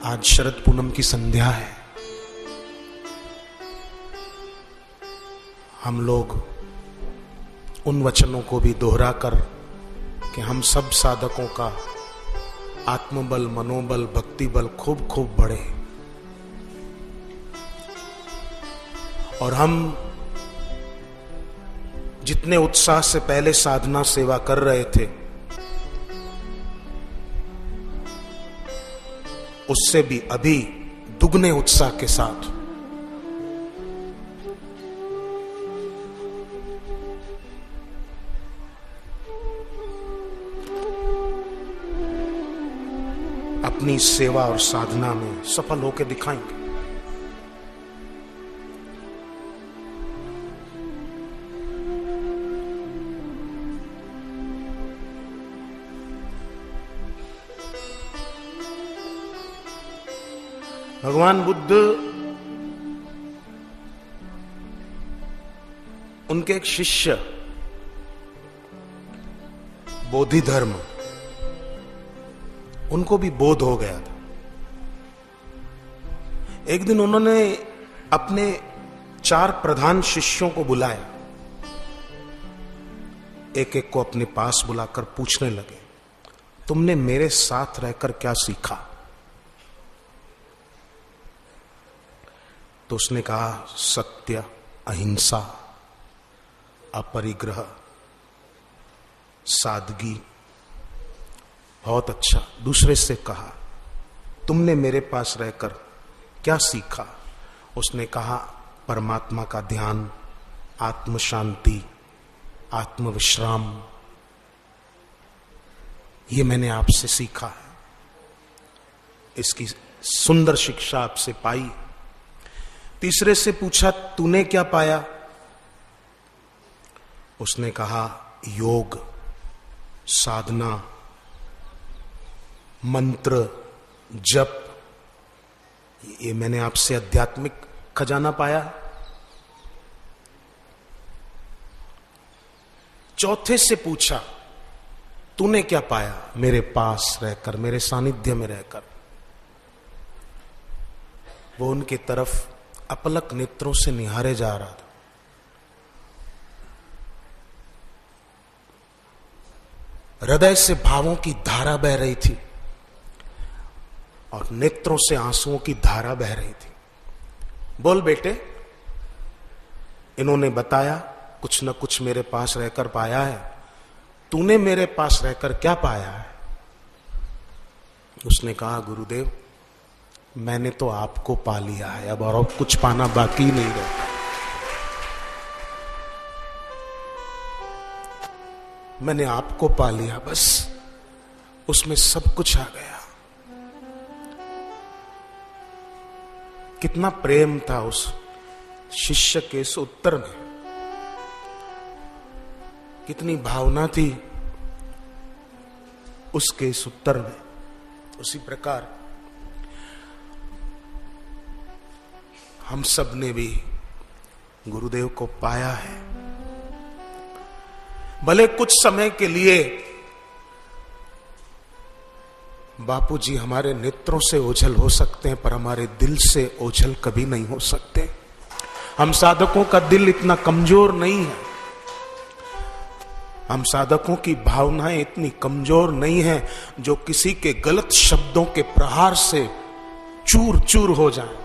आज शरद पूनम की संध्या है। हम लोग उन वचनों को भी दोहरा कर कि हम सब साधकों का आत्मबल, मनोबल, भक्ति बल खूब खूब बढ़े और हम जितने उत्साह से पहले साधना सेवा कर रहे थे उससे भी अभी दुगने उत्साह के साथ अपनी सेवा और साधना में सफल होकर दिखाएंगे। भगवान बुद्ध उनके एक शिष्य बोधि धर्म, उनको भी बोध हो गया था। एक दिन उन्होंने अपने 4 प्रधान शिष्यों को बुलाया, एक एक को अपने पास बुलाकर पूछने लगे, तुमने मेरे साथ रहकर क्या सीखा? तो उसने कहा, सत्य, अहिंसा, अपरिग्रह, सादगी। बहुत अच्छा। दूसरे से कहा, तुमने मेरे पास रहकर क्या सीखा? उसने कहा, परमात्मा का ध्यान, आत्म शांति, आत्म विश्राम, ये मैंने आपसे सीखा है। इसकी सुंदर शिक्षा आपसे पाई। तीसरे से पूछा, तूने क्या पाया? उसने कहा, योग, साधना, मंत्र, जप, ये मैंने आपसे आध्यात्मिक खजाना पाया। चौथे से पूछा, तूने क्या पाया मेरे पास रहकर, मेरे सानिध्य में रहकर? वो उनके तरफ अपलक नेत्रों से निहारे जा रहा था। हृदय से भावों की धारा बह रही थी और नेत्रों से आंसुओं की धारा बह रही थी। बोल बेटे, इन्होंने बताया कुछ न कुछ मेरे पास रहकर पाया है, तूने मेरे पास रहकर क्या पाया है? उसने कहा, गुरुदेव, मैंने तो आपको पा लिया है, अब और कुछ पाना बाकी नहीं रहा। मैंने आपको पा लिया, बस उसमें सब कुछ आ गया। कितना प्रेम था उस शिष्य के इस उत्तर में, कितनी भावना थी उसके इस उत्तर में। उसी प्रकार हम सब ने भी गुरुदेव को पाया है। भले कुछ समय के लिए बापूजी हमारे नेत्रों से ओझल हो सकते हैं, पर हमारे दिल से ओझल कभी नहीं हो सकते। हम साधकों का दिल इतना कमजोर नहीं है, हम साधकों की भावनाएं इतनी कमजोर नहीं है जो किसी के गलत शब्दों के प्रहार से चूर चूर हो जाए।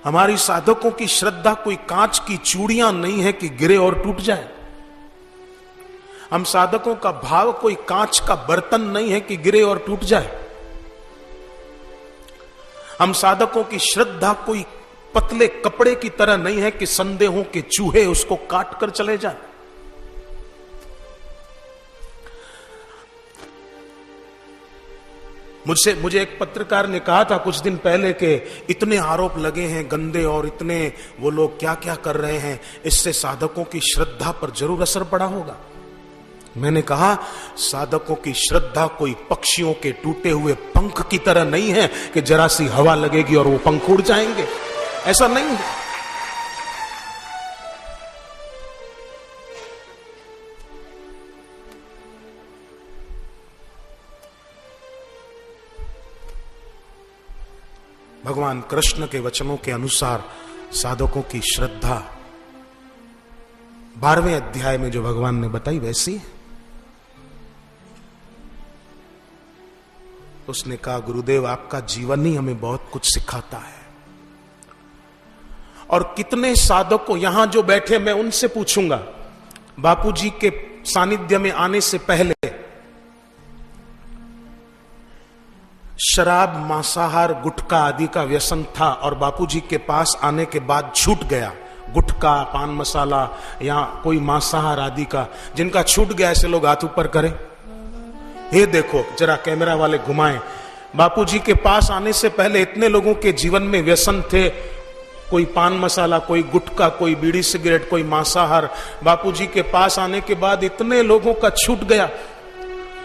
हमारी साधकों की श्रद्धा कोई कांच की चूड़ियां नहीं है कि गिरे और टूट जाए। हम साधकों का भाव कोई कांच का बर्तन नहीं है कि गिरे और टूट जाए। हम साधकों की श्रद्धा कोई पतले कपड़े की तरह नहीं है कि संदेहों के चूहे उसको काट कर चले जाए। मुझे एक पत्रकार ने कहा था कुछ दिन पहले कि इतने आरोप लगे हैं गंदे और इतने वो लोग क्या क्या कर रहे हैं, इससे साधकों की श्रद्धा पर जरूर असर पड़ा होगा। मैंने कहा साधकों की श्रद्धा कोई पक्षियों के टूटे हुए पंख की तरह नहीं है कि जरा सी हवा लगेगी और वो पंख उड़ जाएंगे, ऐसा नहीं है। भगवान कृष्ण के वचनों के अनुसार साधकों की श्रद्धा 12वें अध्याय में जो भगवान ने बताई वैसी है। उसने कहा गुरुदेव आपका जीवन ही हमें बहुत कुछ सिखाता है। और कितने साधकों यहां जो बैठे मैं उनसे पूछूंगा, बापूजी के सानिध्य में आने से पहले शराब, मांसाहार, गुटखा आदि का व्यसन था और बापूजी के पास आने के बाद छूट गया। गुटखा, पान मसाला या कोई मांसाहार आदि का जिनका छूट गया, ऐसे लोग हाथ ऊपर करें। ये देखो जरा कैमरा वाले घुमाएं। बापूजी के पास आने से पहले इतने लोगों के जीवन में व्यसन थे, कोई पान मसाला, कोई गुटखा, कोई बीड़ी सिगरेट, कोई मांसाहार। बापूजी के पास आने के बाद इतने लोगों का छूट गया।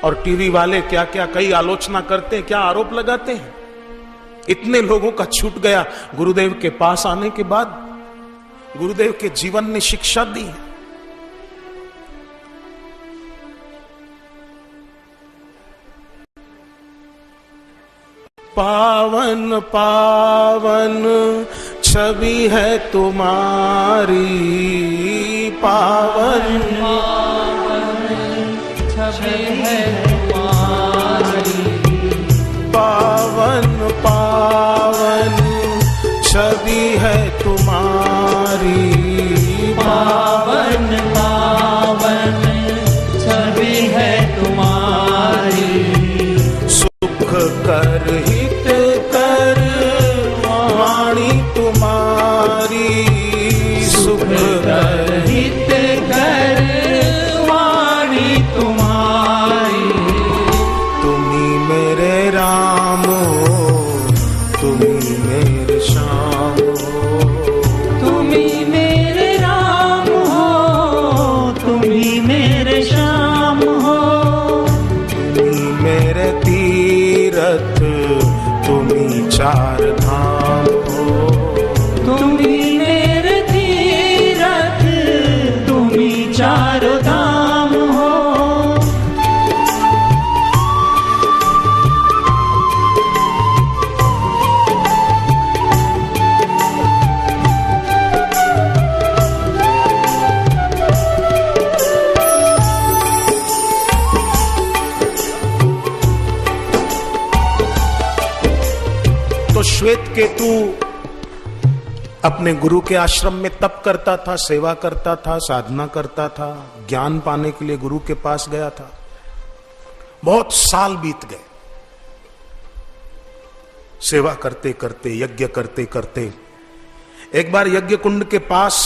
और टीवी वाले क्या क्या कई आलोचना करते हैं, क्या आरोप लगाते हैं। इतने लोगों का छूट गया गुरुदेव के पास आने के बाद। गुरुदेव के जीवन ने शिक्षा दी है। पावन पावन छवि है तुम्हारी, पावन छवि है तुम्हारी, पावन पावन छवि है तुम्हारी, पावन पावन छवि है तुम्हारी। सुख कर हित कर वाणी तुम्हारी, सुख कर हित कर वाणी तुम्हारी। तुम्ही मेरे राम हो, तुम्ही मेरे श्याम हो, तुम्ही मेरे राम हो, तुम्ही मेरे श्याम हो। तुम्ही मेरे तीरथ, तुम्ही चार धाम हो, तुम्ही मेरे तीरथ, तुम्ही चारों धाम हो। तो श्वेत केतु अपने गुरु के आश्रम में तप करता था, सेवा करता था, साधना करता था, ज्ञान पाने के लिए गुरु के पास गया था। बहुत साल बीत गए सेवा करते करते, यज्ञ करते करते। एक बार यज्ञ कुंड के पास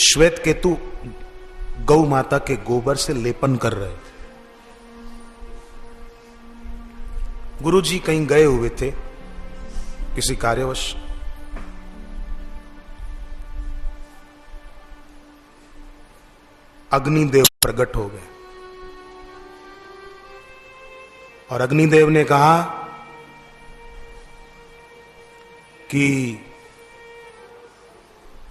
श्वेत केतु गौ माता के गोबर से लेपन कर रहे। गुरुजी कहीं गए हुए थे किसी कार्यवश। अग्निदेव प्रकट हो गए और अग्निदेव ने कहा कि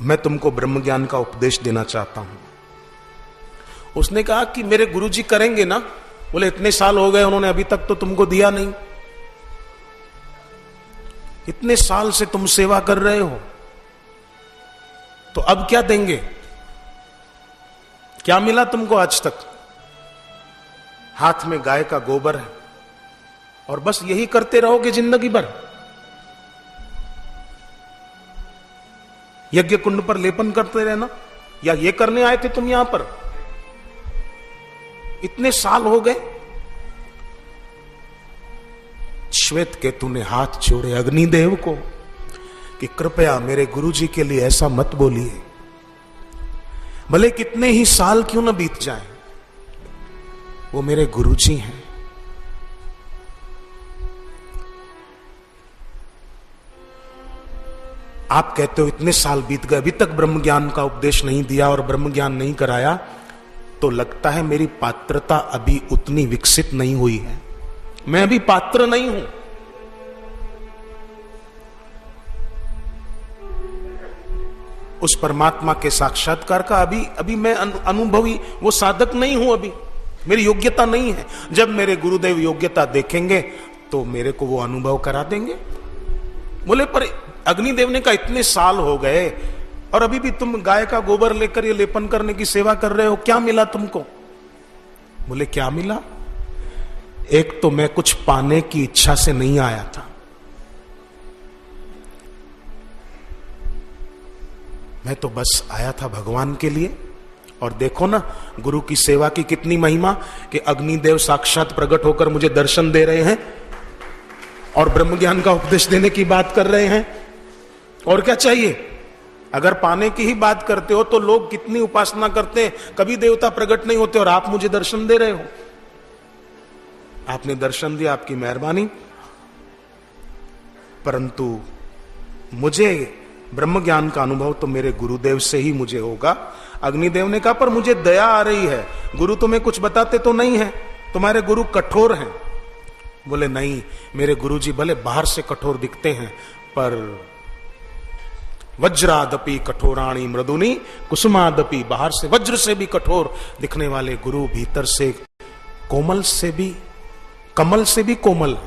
मैं तुमको ब्रह्म ज्ञान का उपदेश देना चाहता हूं। उसने कहा कि मेरे गुरुजी करेंगे ना। बोले इतने साल हो गए उन्होंने अभी तक तो तुमको दिया नहीं, इतने साल से तुम सेवा कर रहे हो, तो अब क्या देंगे? क्या मिला तुमको आज तक? हाथ में गाय का गोबर है और बस यही करते रहोगे जिंदगी भर? यज्ञ कुंड पर लेपन करते रहना, या ये करने आए थे तुम यहां पर? इतने साल हो गए। श्वेत केतु ने हाथ जोड़े अग्निदेव को कि कृपया मेरे गुरुजी के लिए ऐसा मत बोलिए, भले कितने ही साल क्यों न बीत जाएं, वो मेरे गुरुजी हैं। आप कहते हो इतने साल बीत गए, अभी तक ब्रह्म ज्ञान का उपदेश नहीं दिया और ब्रह्म ज्ञान नहीं कराया, तो लगता है मेरी पात्रता अभी उतनी विकसित नहीं हुई है, मैं अभी पात्र नहीं हूं। उस परमात्मा के साक्षात्कार का अभी मैं अनुभवी वो साधक नहीं हूं, अभी मेरी योग्यता नहीं है। जब मेरे गुरुदेव योग्यता देखेंगे तो मेरे को वो अनुभव करा देंगे। बोले पर अग्निदेव ने कहा इतने साल हो गए और अभी भी तुम गाय का गोबर लेकर ये लेपन करने की सेवा कर रहे हो, क्या मिला तुमको? बोले क्या मिला? एक तो मैं कुछ पाने की इच्छा से नहीं आया था, मैं तो बस आया था भगवान के लिए। और देखो ना गुरु की सेवा की कितनी महिमा कि अग्निदेव साक्षात प्रकट होकर मुझे दर्शन दे रहे हैं और ब्रह्म ज्ञान का उपदेश देने की बात कर रहे हैं। और क्या चाहिए? अगर पाने की ही बात करते हो तो लोग कितनी उपासना करते हैं, कभी देवता प्रकट नहीं होते और आप मुझे दर्शन दे रहे हो। आपने दर्शन दिया, आपकी मेहरबानी, परंतु मुझे ब्रह्म ज्ञान का अनुभव तो मेरे गुरुदेव से ही मुझे होगा। अग्निदेव ने कहा पर मुझे दया आ रही है, गुरु तुम्हें कुछ बताते तो नहीं है, तुम्हारे गुरु कठोर हैं। बोले नहीं, मेरे गुरुजी भले बाहर से कठोर दिखते हैं पर वज्रादपि कठोराणी मृदुनी कुसुमादपि, बाहर से वज्र से भी कठोर दिखने वाले गुरु भीतर से कोमल से भी, कमल से भी कोमल।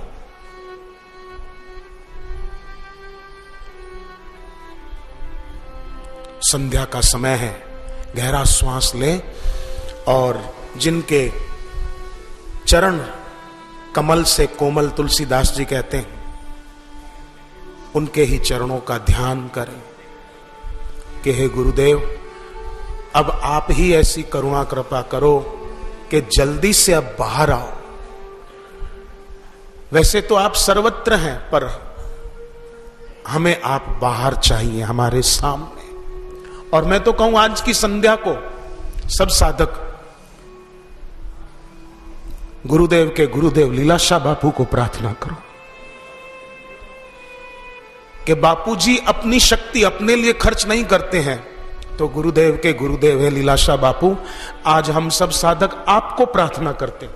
संध्या का समय है, गहरा श्वास लें और जिनके चरण कमल से कोमल तुलसीदास जी कहते हैं, उनके ही चरणों का ध्यान करें कि हे गुरुदेव, अब आप ही ऐसी करुणा कृपा करो कि जल्दी से अब बाहर आओ। वैसे तो आप सर्वत्र हैं पर हमें आप बाहर चाहिए, हमारे सामने। और मैं तो कहूं आज की संध्या को सब साधक गुरुदेव के गुरुदेव लीलाशाह बापू को प्रार्थना करो कि बापूजी अपनी शक्ति अपने लिए खर्च नहीं करते हैं, तो गुरुदेव के गुरुदेव है लीलाशाह बापू। आज हम सब साधक आपको प्रार्थना करते हैं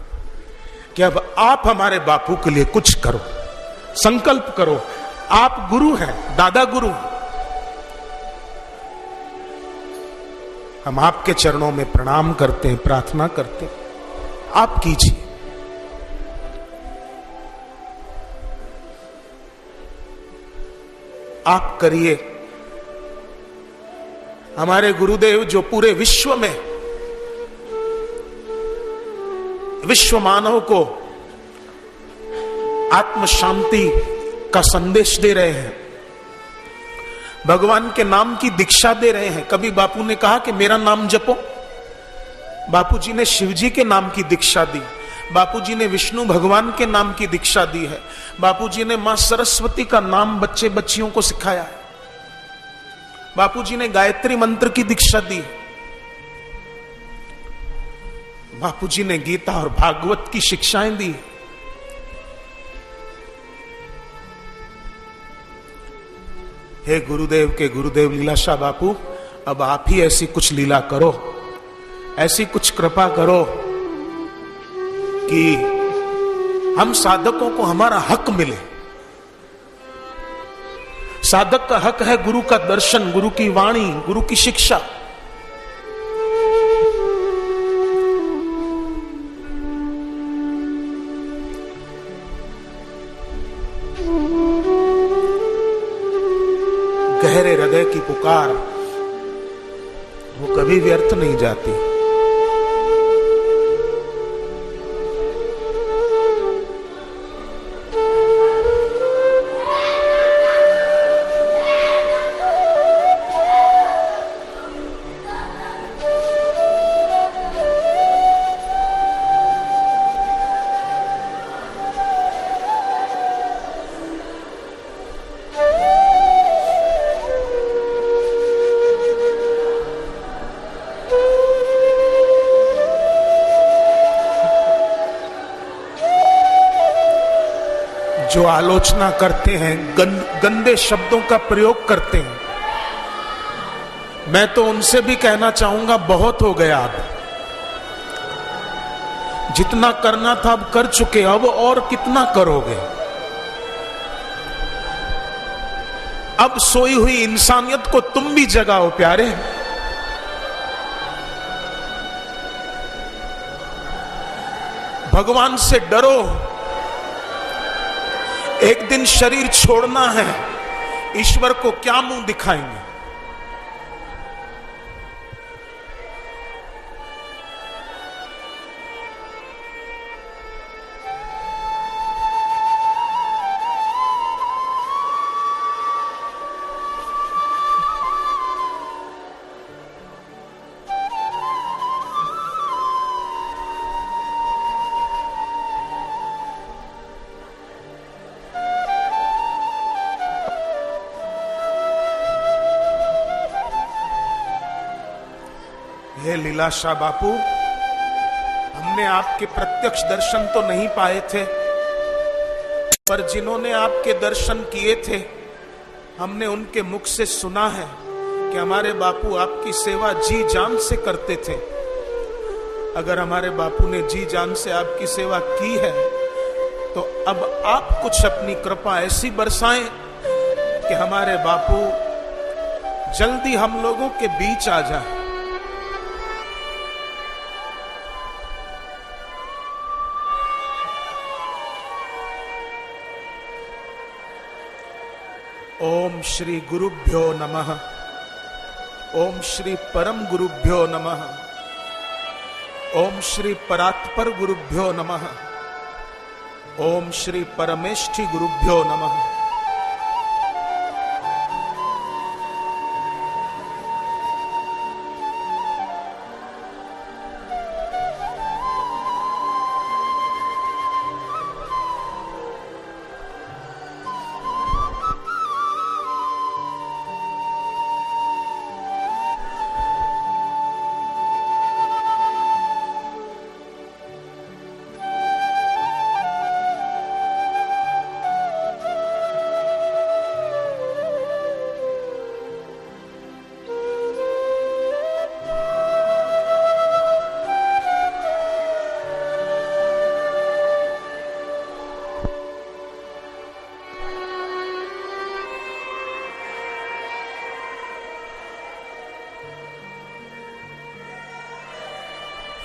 कि अब आप हमारे बापू के लिए कुछ करो, संकल्प करो। आप गुरु हैं, दादा गुरु हैं। हम आपके चरणों में प्रणाम करते हैं, प्रार्थना करते हैं, आप कीजिए। आप करिए। हमारे गुरुदेव जो पूरे विश्व में विश्व मानव को आत्म शांति का संदेश दे रहे हैं, भगवान के नाम की दीक्षा दे रहे हैं। कभी बापू ने कहा कि मेरा नाम जपो, बापूजी ने शिवजी के नाम की दीक्षा दी, बापूजी ने विष्णु भगवान के नाम की दीक्षा दी है, बापूजी ने मां सरस्वती का नाम बच्चे बच्चियों को सिखाया है, बापूजी ने गायत्री मंत्र की दीक्षा दी, बापूजी ने गीता और भागवत की शिक्षाएं दी। हे गुरुदेव के गुरुदेव लीलाशाह बापू, अब आप ही ऐसी कुछ लीला करो, ऐसी कुछ कृपा करो कि हम साधकों को हमारा हक मिले। साधक का हक है गुरु का दर्शन, गुरु की वाणी, गुरु की शिक्षा। गहरे हृदय की पुकार वो कभी व्यर्थ नहीं जाती। जो आलोचना करते हैं, गंदे शब्दों का प्रयोग करते हैं, मैं तो उनसे भी कहना चाहूंगा बहुत हो गया। अब जितना करना था अब कर चुके, अब और कितना करोगे। अब सोई हुई इंसानियत को तुम भी जगाओ प्यारे। भगवान से डरो। एक दिन शरीर छोड़ना है, ईश्वर को क्या मुंह दिखाएंगे। हे लीलाशाह बापू, हमने आपके प्रत्यक्ष दर्शन तो नहीं पाए थे, पर जिन्होंने आपके दर्शन किए थे, हमने उनके मुख से सुना है कि हमारे बापू आपकी सेवा जी जान से करते थे। अगर हमारे बापू ने जी जान से आपकी सेवा की है, तो अब आप कुछ अपनी कृपा ऐसी बरसाएं कि हमारे बापू जल्दी हम लोगों के बीच आ जाए। ओम श्री गुरुभ्यो नमः। ओम श्री परम गुरुभ्यो नमः। ओम श्री परात्पर गुरुभ्यो नमः। ओम श्री परमेष्ठि गुरुभ्यो नमः।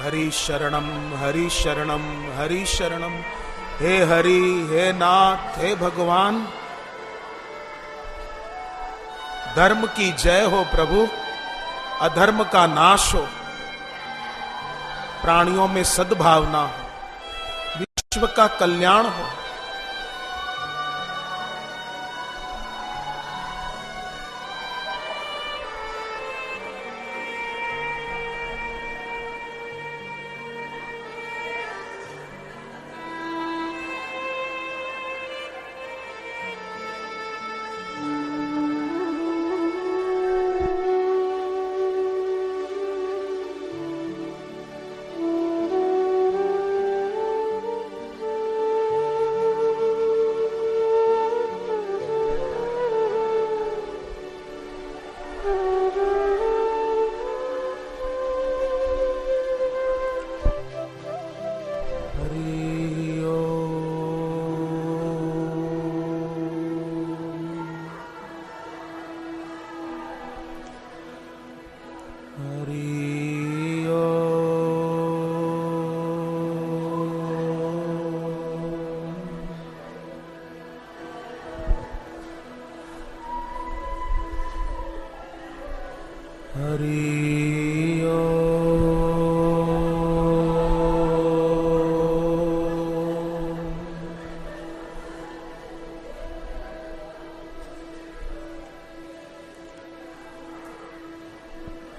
हरि शरणम हरि शरणम हरि शरणम। हे हरि, हे नाथ, हे भगवान, धर्म की जय हो प्रभु, अधर्म का नाश हो, प्राणियों में सद्भावना हो, विश्व का कल्याण हो।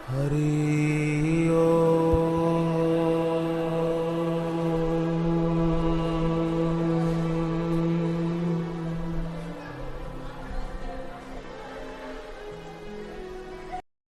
हरि